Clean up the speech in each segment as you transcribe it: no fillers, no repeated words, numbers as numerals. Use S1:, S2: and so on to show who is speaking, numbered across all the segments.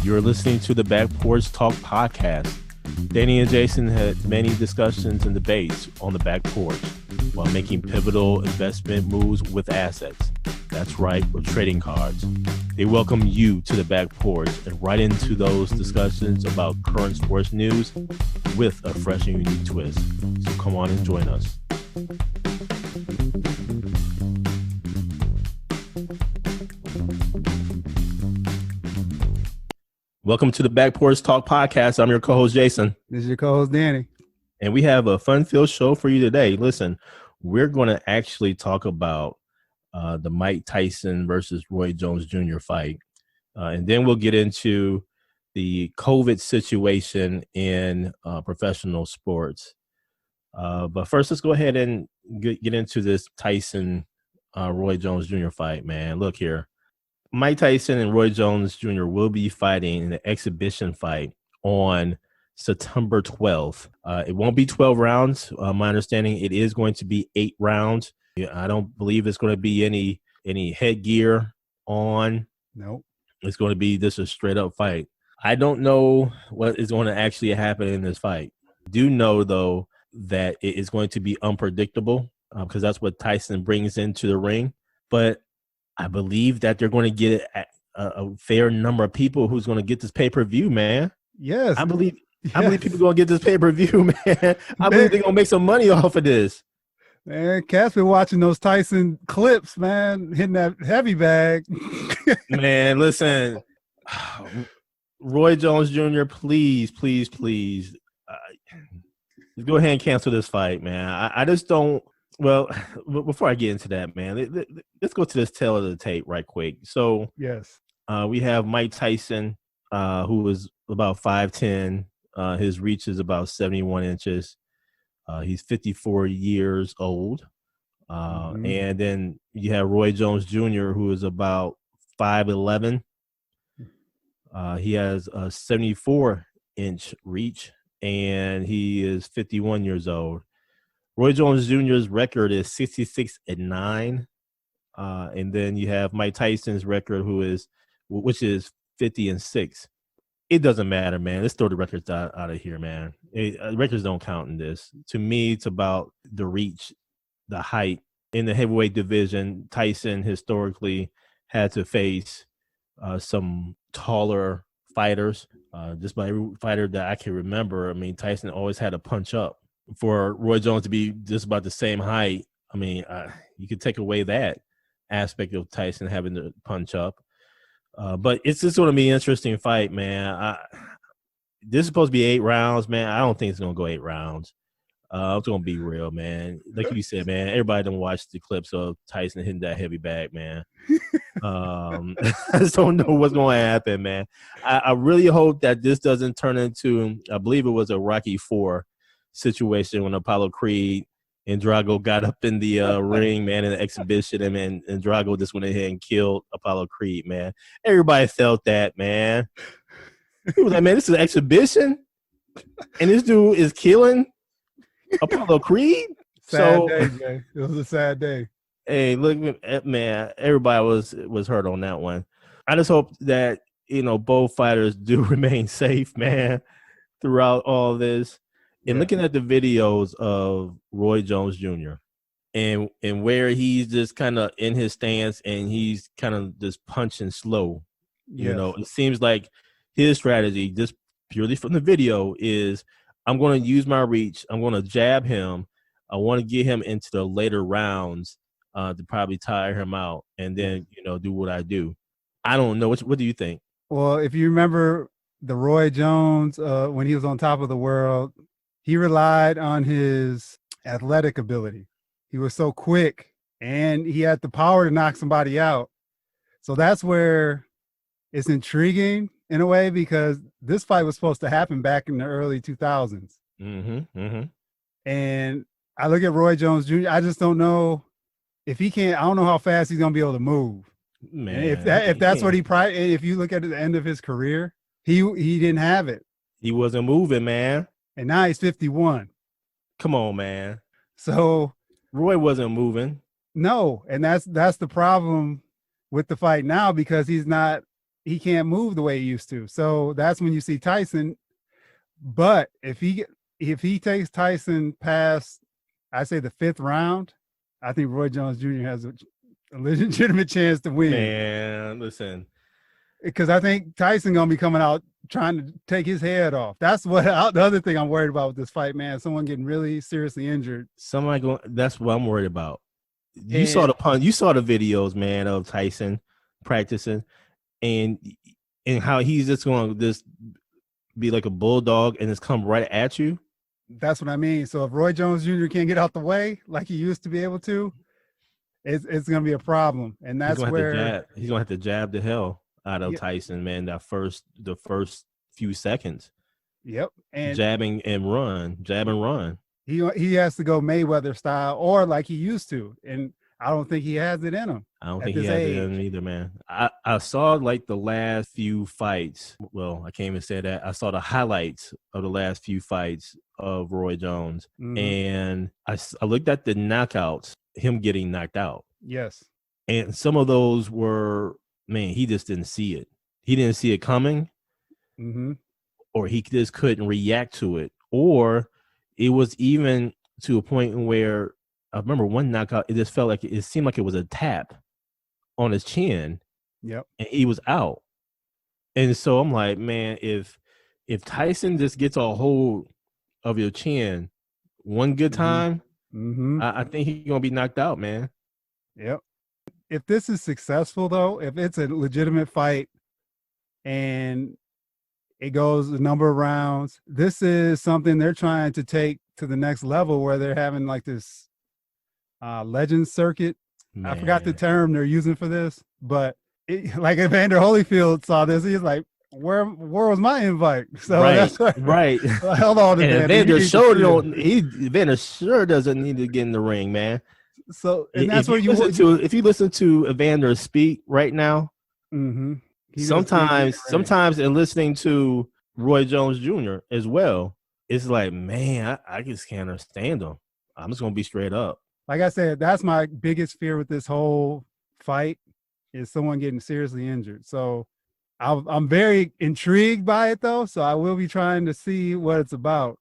S1: You're listening to the Back Porch Talk podcast. Danny and Jason had many discussions and debates on the back porch while making pivotal investment moves with assets. That's right, with trading cards. They welcome you to the back porch and right into those discussions about current sports news with a fresh and unique twist. So come on and join us. Welcome to the Back Porch Talk podcast. I'm your co-host, Jason.
S2: This is your co-host, Danny.
S1: And we have a fun-filled show for you today. Listen, we're going to actually talk about the Mike Tyson versus Roy Jones Jr. fight. And then we'll get into the COVID situation in professional sports. But first, let's go ahead and get into this Tyson Roy Jones Jr. fight, man. Look here. Mike Tyson and Roy Jones Jr. will be fighting in an exhibition fight on September 12th. It won't be 12 rounds. My understanding, it is going to be 8 rounds. I don't believe it's going to be any headgear on.
S2: Nope.
S1: It's going to be just a straight up fight. I don't know what is going to actually happen in this fight. I do know, though, that it is going to be unpredictable because that's what Tyson brings into the ring. But I believe that they're going to get a fair number of people who's going to get this pay-per-view, man.
S2: Yes.
S1: I believe people are going to get this pay-per-view, man. I believe they're going to make some money off of this.
S2: Man, Cat's been watching those Tyson clips, man, hitting that heavy bag.
S1: Man, listen, Roy Jones Jr., please, go ahead and cancel this fight, man. I just don't. Well, before I get into that, man, let's go to this tail of the tape right quick. So,
S2: yes,
S1: we have Mike Tyson, who is about 5'10". His reach is about 71 inches. He's 54 years old. And then you have Roy Jones Jr., who is about 5'11". He has a 74-inch reach, and he is 51 years old. Roy Jones Jr.'s record is 66-9. And then you have Mike Tyson's record, which is 50-6. It doesn't matter, man. Let's throw the records out of here, man. Records don't count in this. To me, it's about the reach, the height. In the heavyweight division, Tyson historically had to face some taller fighters. Just by every fighter that I can remember, I mean, Tyson always had to punch up. For Roy Jones to be just about the same height, I mean, you could take away that aspect of Tyson having to punch up. But it's just going to be an interesting fight, man. This is supposed to be 8 rounds, man. I don't think it's going to go 8 rounds. It's going to be real, man. Like you said, man, everybody done watched the clips of Tyson hitting that heavy bag, man. I just don't know what's going to happen, man. I really hope that this doesn't turn into, I believe it was a Rocky IV situation when Apollo Creed and Drago got up in the ring, man, in the exhibition, and Drago just went ahead and killed Apollo Creed, man. Everybody felt that, man. He was like, man, this is an exhibition, and this dude is killing Apollo Creed.
S2: Sad day, Jay. It was a sad day.
S1: Hey, look, man, everybody was hurt on that one. I just hope that, both fighters do remain safe, man, throughout all this. And looking at the videos of Roy Jones Jr. and where he's just kind of in his stance and he's kind of just punching slow, it seems like his strategy, just purely from the video, is I'm going to use my reach. I'm going to jab him. I want to get him into the later rounds to probably tire him out and then, do what I do. I don't know. What do you think?
S2: Well, if you remember the Roy Jones, when he was on top of the world, he relied on his athletic ability. He was so quick and he had the power to knock somebody out. So that's where it's intriguing in a way, because this fight was supposed to happen back in the early 2000s. And I look at Roy Jones Jr. I just don't know if he can't. I don't know how fast he's going to be able to move. Man, if that's what if you look at the end of his career, he didn't have it.
S1: He wasn't moving, man.
S2: And now he's 51.
S1: Come on, man.
S2: So
S1: Roy wasn't moving.
S2: No, and that's the problem with the fight now, because he's not he can't move the way he used to. So that's when you see Tyson. But if he takes Tyson past, I say the 5th round, I think Roy Jones Jr. has a legitimate chance to win.
S1: Man, listen,
S2: because I think Tyson gonna be coming out trying to take his head off. That's what the other thing I'm worried about with this fight, man. Someone getting really seriously injured.
S1: somebody going. That's what I'm worried about. You saw the pun. You saw the videos, man, of Tyson practicing, and how he's just going to just be like a bulldog and just come right at you.
S2: That's what I mean. So if Roy Jones Jr. can't get out the way like he used to be able to, it's going to be a problem. And that's where
S1: he's going to have to jab the hell out of Tyson, man. The first few seconds.
S2: Yep. And
S1: jab and run.
S2: He has to go Mayweather style or like he used to. And I don't think he has it in him.
S1: I don't think he has it in him either, man. I saw like the last few fights. Well, I can't even say that. I saw the highlights of the last few fights of Roy Jones. Mm-hmm. And I looked at the knockouts, him getting knocked out.
S2: Yes.
S1: And some of those were, man, he just didn't see it. He didn't see it coming.
S2: Mm-hmm.
S1: Or he just couldn't react to it. Or it was even to a point where I remember one knockout, it just felt like it seemed like it was a tap on his chin.
S2: Yep.
S1: And he was out. And so I'm like, man, if Tyson just gets a hold of your chin one good time,
S2: mm-hmm.
S1: I think he's going to be knocked out, man.
S2: Yep. If this is successful, though, if it's a legitimate fight and it goes a number of rounds, this is something they're trying to take to the next level where they're having like this legend circuit. Man. I forgot the term they're using for this, but like Evander Holyfield saw this, he's like, where was my invite? So
S1: right.
S2: Hold on,
S1: Evander sure doesn't need to get in the ring, man.
S2: So and that's
S1: if you listen to Evander speak right now,
S2: mm-hmm.
S1: sometimes in listening to Roy Jones Jr. as well, it's like, man, I just can't understand him. I'm just gonna be straight up.
S2: Like I said, that's my biggest fear with this whole fight is someone getting seriously injured. So I'm very intrigued by it, though. So I will be trying to see what it's about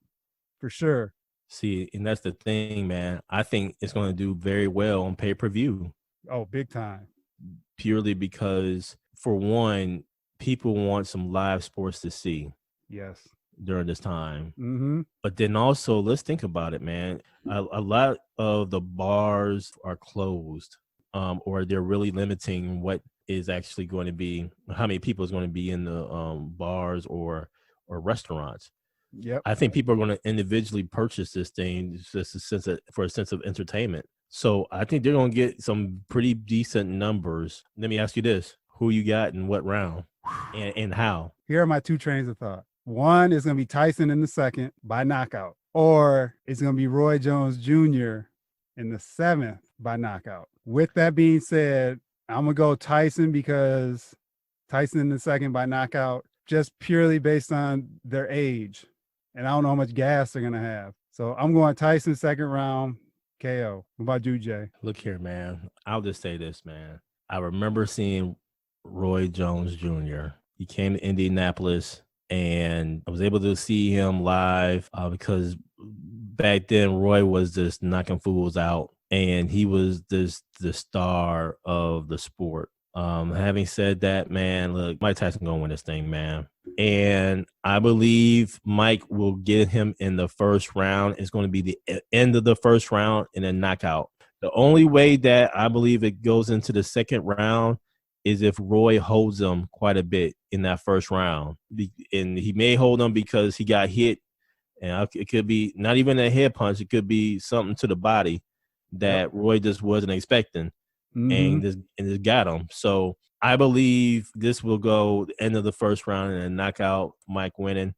S2: for sure.
S1: See, and that's the thing, man. I think it's going to do very well on pay-per-view.
S2: Oh, big time.
S1: Purely because, for one, people want some live sports to see.
S2: Yes.
S1: During this time.
S2: Mm-hmm.
S1: But then also, let's think about it, man. A lot of the bars are closed, or they're really limiting what is actually going to be, how many people is going to be in the bars or restaurants.
S2: Yep.
S1: I think people are going to individually purchase this thing just for a sense of entertainment. So I think they're going to get some pretty decent numbers. Let me ask you this. Who you got in what round and how?
S2: Here are my two trains of thought. One is going to be Tyson in the 2nd by knockout, or it's going to be Roy Jones Jr. in the 7th by knockout. With that being said, I'm going to go Tyson because Tyson in the 2nd by knockout, just purely based on their age. And I don't know how much gas they're going to have. So I'm going Tyson 2nd round KO. What about you, Jay?
S1: Look here, man. I'll just say this, man. I remember seeing Roy Jones Jr. He came to Indianapolis, and I was able to see him live because back then Roy was just knocking fools out, and he was the star of the sport. Having said that, man, look, Mike Tyson gonna win this thing, man. And I believe Mike will get him in the first round. It's going to be the end of the first round and then knockout. The only way that I believe it goes into the second round is if Roy holds him quite a bit in that first round. And he may hold him because he got hit. And it could be not even a head punch. It could be something to the body that Roy just wasn't expecting. And just got him. So I believe this will go the end of the first round and then knock out Mike winning.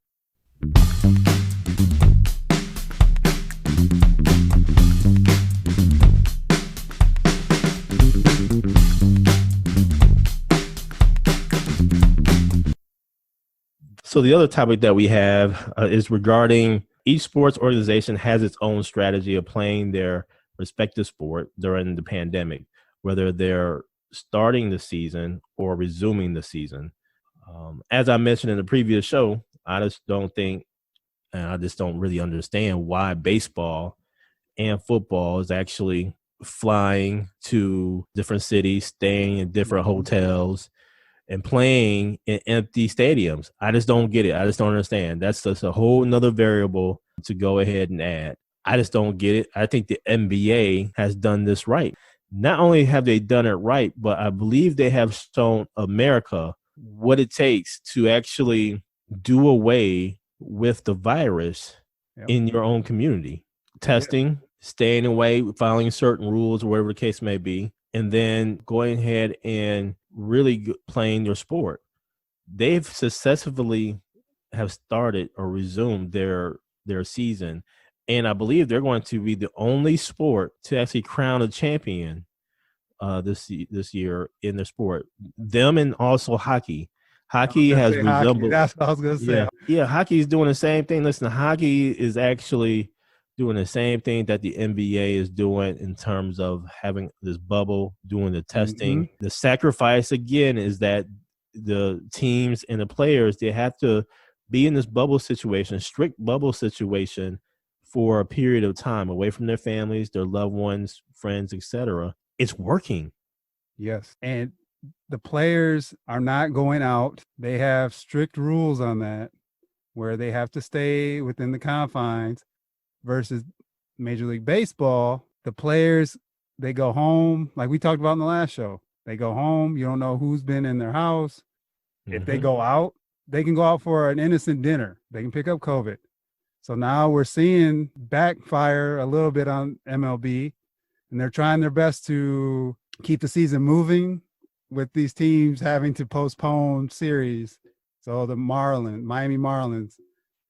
S1: So the other topic that we have is regarding each sports organization has its own strategy of playing their respective sport during the pandemic, whether they're starting the season or resuming the season. As I mentioned in the previous show, I just don't think, and I just don't really understand why baseball and football is actually flying to different cities, staying in different hotels, and playing in empty stadiums. I just don't get it. I just don't understand. That's just a whole nother variable to go ahead and add. I just don't get it. I think the NBA has done this right. Not only have they done it right, but I believe they have shown America what it takes to actually do away with the virus in your own community. Testing, staying away, following certain rules, or whatever the case may be, and then going ahead and really playing your sport. They've successfully have started or resumed their season, and I believe they're going to be the only sport to actually crown a champion this year in the sport. Them and also hockey. Hockey has resembled.
S2: That's what I was gonna say.
S1: Yeah, hockey is doing the same thing. Listen, hockey is actually doing the same thing that the NBA is doing in terms of having this bubble, doing the testing. The sacrifice again is that the teams and the players, they have to be in this bubble situation, strict bubble situation, for a period of time away from their families, their loved ones, friends, etc. It's working.
S2: Yes. And the players are not going out. They have strict rules on that where they have to stay within the confines versus Major League Baseball. The players, they go home, like we talked about in the last show. They go home. You don't know who's been in their house. If they go out, they can go out for an innocent dinner. They can pick up COVID. So now we're seeing backfire a little bit on MLB, and they're trying their best to keep the season moving with these teams having to postpone series. So the Miami Marlins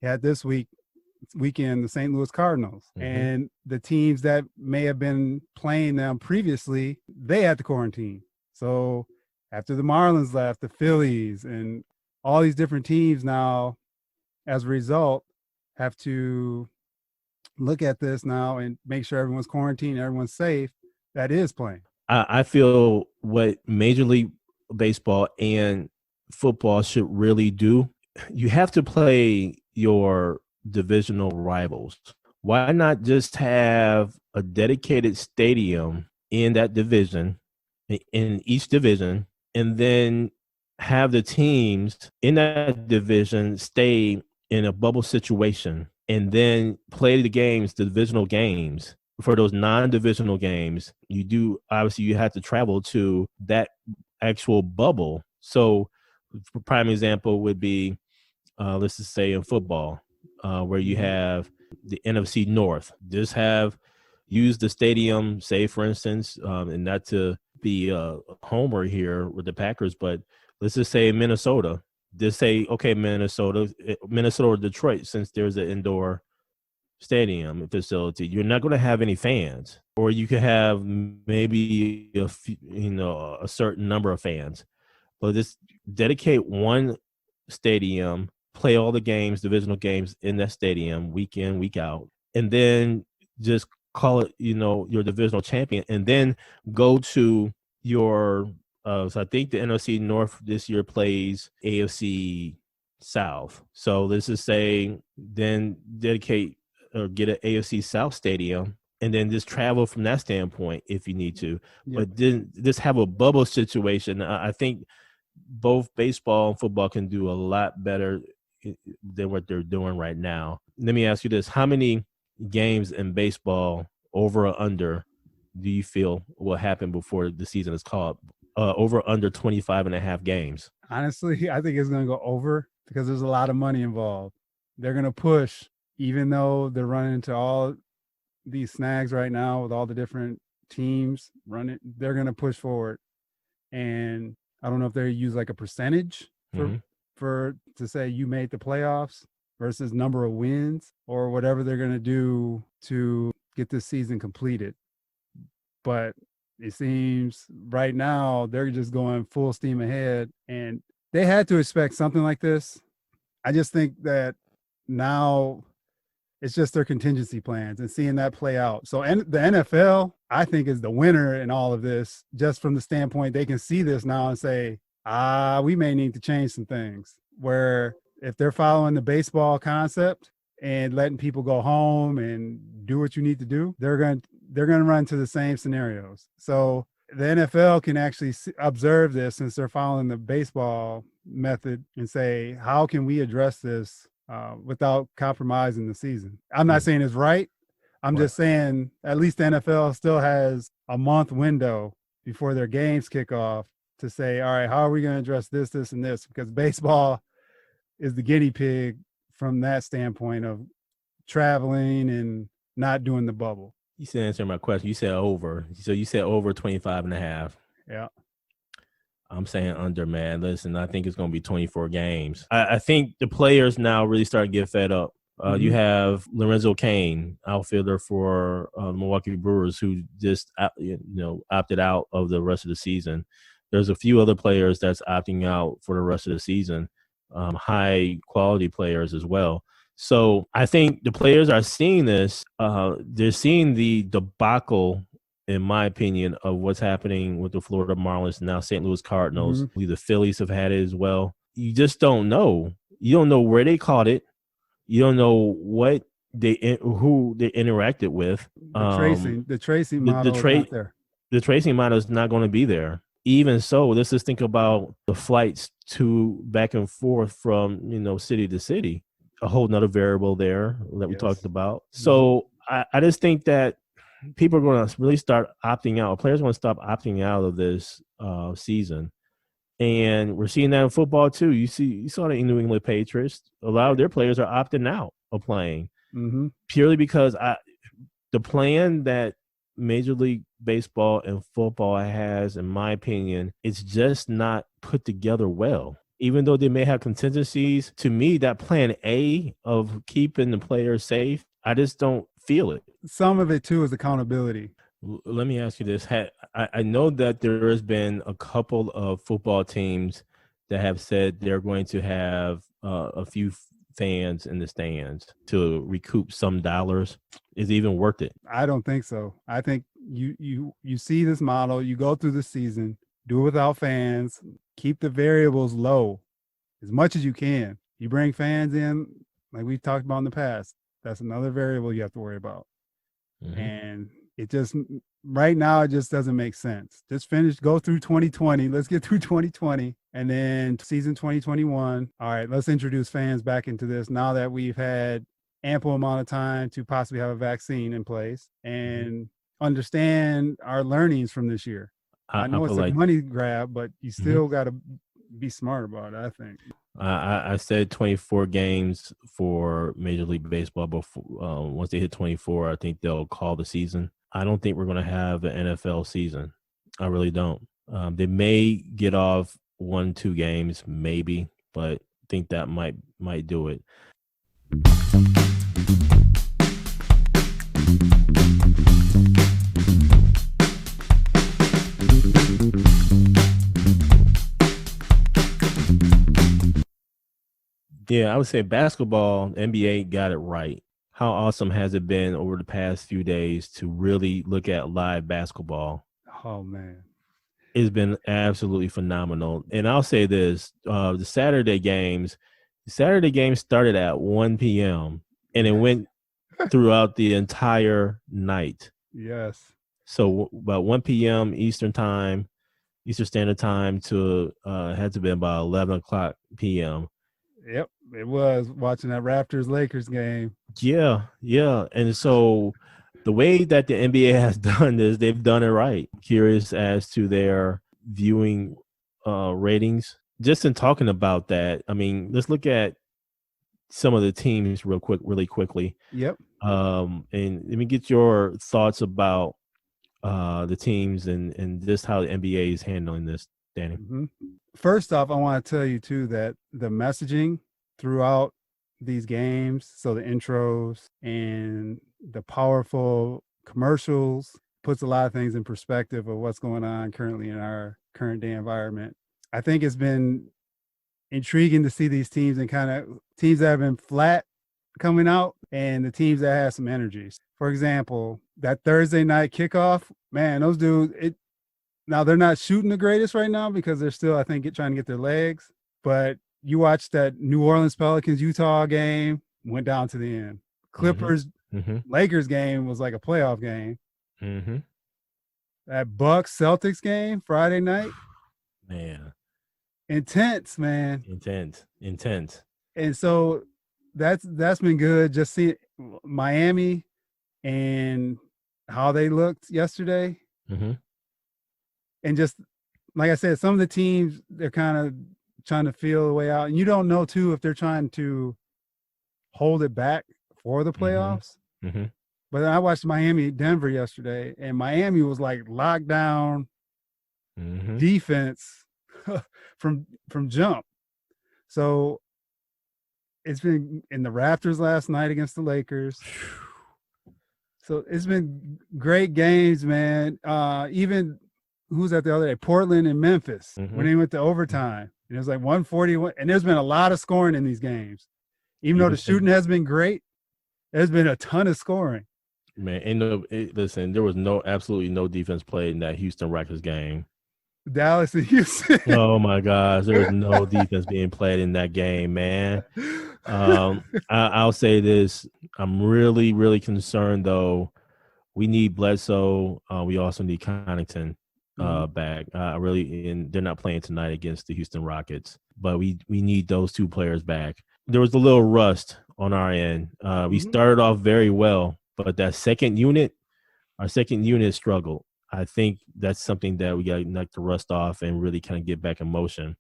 S2: had this weekend, the St. Louis Cardinals, and the teams that may have been playing them previously, they had to quarantine. So after the Marlins left, the Phillies and all these different teams now, as a result, have to look at this now and make sure everyone's quarantined, everyone's safe, that is playing.
S1: I feel what Major League Baseball and football should really do, you have to play your divisional rivals. Why not just have a dedicated stadium in that division, in each division, and then have the teams in that division stay in a bubble situation and then play the games, the divisional games. For those non-divisional games, you have to travel to that actual bubble. So prime example would be, let's just say in football, where you have the NFC North. Just use the stadium, say for instance, and not to be a homer here with the Packers, but let's just say Minnesota. Just say, okay, Minnesota or Detroit, since there's an indoor stadium facility, you're not going to have any fans, or you could have maybe a certain number of fans, but just dedicate one stadium, play all the games, divisional games in that stadium week in, week out, and then just call it, your divisional champion, and then go to your so I think the NFC North this year plays AFC South. So let's just say then dedicate or get an AFC South stadium and then just travel from that standpoint if you need to. Yeah. But then just have a bubble situation. I think both baseball and football can do a lot better than what they're doing right now. Let me ask you this. How many games in baseball, over or under, do you feel will happen before the season is called? Over under 25 and a half games.
S2: Honestly, I think it's going to go over because there's a lot of money involved. They're going to push, even though they're running into all these snags right now with all the different teams running, they're going to push forward. And I don't know if they use like a percentage for to say you made the playoffs versus number of wins or whatever they're going to do to get this season completed. But it seems right now they're just going full steam ahead, and they had to expect something like this. I just think that now it's just their contingency plans and seeing that play out. So the NFL, I think, is the winner in all of this, just from the standpoint they can see this now and say, we may need to change some things where if they're following the baseball concept and letting people go home and do what you need to do, they're going to run to the same scenarios. So the NFL can actually observe this since they're following the baseball method and say, how can we address this without compromising the season? I'm not saying it's right. I'm just saying at least the NFL still has a month window before their games kick off to say, all right, how are we going to address this, this, and this? Because baseball is the guinea pig from that standpoint of traveling and not doing the bubble.
S1: You said answer my question. You said over. So you said over 25.5.
S2: Yeah.
S1: I'm saying under, man. Listen, I think it's going to be 24 games. I think the players now really start to get fed up. You have Lorenzo Cain, outfielder for Milwaukee Brewers, who just opted out of the rest of the season. There's a few other players that's opting out for the rest of the season, high quality players as well. So I think the players are seeing this. They're seeing the debacle, in my opinion, of what's happening with the Florida Marlins, now St. Louis Cardinals. The Phillies have had it as well. You just don't know. You don't know where they caught it. You don't know who they interacted with.
S2: The tracing model is not there.
S1: The tracing model is not going to be there. Even so, let's just think about the flights back and forth from city to city. A whole nother variable there that we talked about. So I just think that people are going to really start opting out. Players are going to stop opting out of this season. And we're seeing that in football too. You saw the New England Patriots. A lot of their players are opting out of playing purely because the plan that Major League Baseball and football has, in my opinion, it's just not put together well. Even though they may have contingencies, to me, that plan A of keeping the players safe, I just don't feel it.
S2: Some of it too is accountability.
S1: Let me ask you this. I know that there has been a couple of football teams that have said they're going to have a few fans in the stands to recoup some dollars. Is it even worth it?
S2: I don't think so. I think you see this model, you go through the season, do it without fans, keep the variables low as much as you can. You bring fans in, like we've talked about in the past, that's another variable you have to worry about. And it just right now it just doesn't make sense. Just go through 2020. Let's get through 2020 and then season 2021. All right, let's introduce fans back into this now that we've had ample amount of time to possibly have a vaccine in place and understand our learnings from this year. I know it's a money grab, but you still got to be smart about it, I think.
S1: I said 24 games for Major League Baseball before. Once they hit 24, I think they'll call the season. I don't think we're going to have an NFL season. I really don't. They may get off 1-2 games, maybe, but I think that might do it. Yeah, I would say basketball, NBA got it right. How awesome has it been over the past few days to really look at live basketball?
S2: Oh, man.
S1: It's been absolutely phenomenal. And I'll say this, the Saturday games started at 1 p.m. and it went throughout the entire night.
S2: Yes.
S1: So about 1 p.m. Eastern Standard Time to had to be about 11 o'clock p.m.
S2: Yep, it was watching that Raptors-Lakers game.
S1: Yeah. And so the way that the NBA has done this, they've done it right. Curious as to their viewing ratings. Just in talking about that, I mean, let's look at some of the teams really quickly.
S2: Yep.
S1: And let me get your thoughts about the teams and just how the NBA is handling this, Danny.
S2: First off, I want to tell you too that the messaging throughout these games, so the intros and the powerful commercials, puts a lot of things in perspective of what's going on currently in our current day environment. I think it's been intriguing to see these teams and kind of teams that have been flat coming out and the teams that have some energies. For example, that Thursday night kickoff, man, those dudes, Now they're not shooting the greatest right now because they're still, I think, trying to get their legs. But you watched that New Orleans Pelicans Utah game, went down to the end. Clippers Lakers game was like a playoff game. That Bucks Celtics game Friday night,
S1: man,
S2: intense, man,
S1: intense.
S2: And so that's been good. Just seeing Miami and how they looked yesterday, and just like I said, some of the teams, they're kind of trying to feel a way out, and you don't know too if they're trying to hold it back for the playoffs. But I watched Miami Denver yesterday, and Miami was like lockdown defense from jump. So it's been in the Raptors last night against the Lakers. So it's been great games, man. Even who's that the other day? Portland and Memphis when they went to overtime. And it was like 141. And there's been a lot of scoring in these games. Even though the shooting has been great, there's been a ton of scoring.
S1: Man, listen, there was absolutely no defense played in that Houston Rockets game.
S2: Dallas and Houston.
S1: Oh my gosh, there was no defense being played in that game, man. I'll say this: I'm really, really concerned. Though we need Bledsoe, we also need Connaughton back. And they're not playing tonight against the Houston Rockets, but we need those two players back. There was a little rust on our end. We started off very well, but that our second unit struggled. I think that's something that we got to knock the rust off and really kind of get back in motion.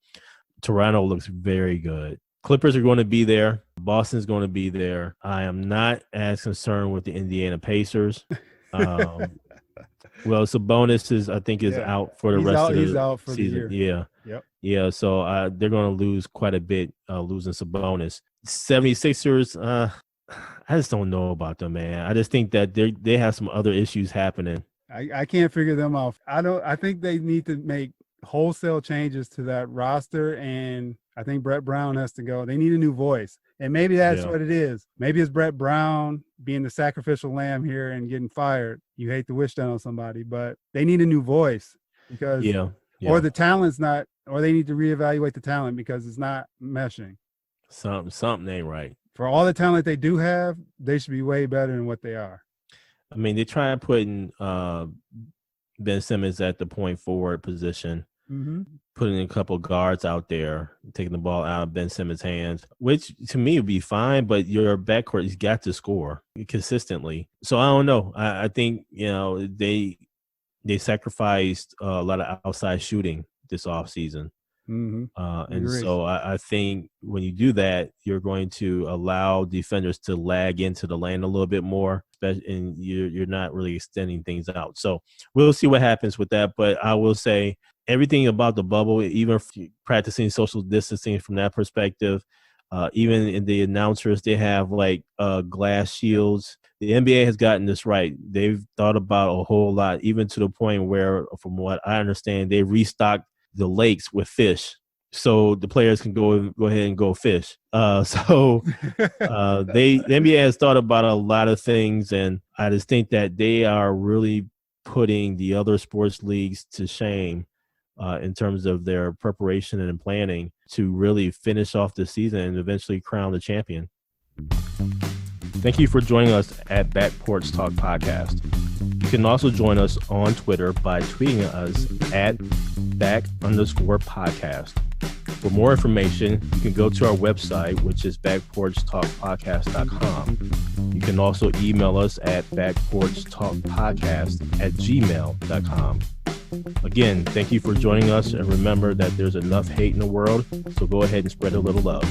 S1: Toronto looks very good. Clippers are going to be there. Boston's going to be there. I am not as concerned with the Indiana Pacers. Well, Sabonis is out for the rest of the season.
S2: He's out for the year.
S1: Yeah.
S2: Yep.
S1: Yeah, so they're going to lose quite a bit losing Sabonis. 76ers, I just don't know about them, man. I just think that they have some other issues happening.
S2: I can't figure them out. I think they need to make wholesale changes to that roster, and I think Brett Brown has to go. They need a new voice. And maybe that's what it is. Maybe it's Brett Brown being the sacrificial lamb here and getting fired. You hate to wish that on somebody, but they need a new voice because or the talent's not, or they need to reevaluate the talent because it's not meshing.
S1: Something ain't right.
S2: For all the talent they do have, they should be way better than what they are.
S1: I mean, they're trying to put in Ben Simmons at the point forward position, putting a couple guards out there, taking the ball out of Ben Simmons' hands, which to me would be fine, but your backcourt has got to score consistently. So I don't know. I think, they sacrificed a lot of outside shooting this offseason. So I think when you do that, you're going to allow defenders to lag into the lane a little bit more, and you're not really extending things out. So we'll see what happens with that. But I will say everything about the bubble, even practicing social distancing from that perspective, even in the announcers, they have like glass shields. The NBA has gotten this right. They've thought about a whole lot, even to the point where, from what I understand, they restocked the lakes with fish so the players can go ahead and go fish. The NBA has thought about a lot of things, and I just think that they are really putting the other sports leagues to shame in terms of their preparation and planning to really finish off the season and eventually crown the champion. Thank you for joining us at Back Porch Talk Podcast. You can also join us on Twitter by tweeting us at @back_podcast. For more information, you can go to our website, which is backporchtalkpodcast.com. You can also email us at backporchtalkpodcast@gmail.com. Again, thank you for joining us, and remember that there's enough hate in the world, so go ahead and spread a little love.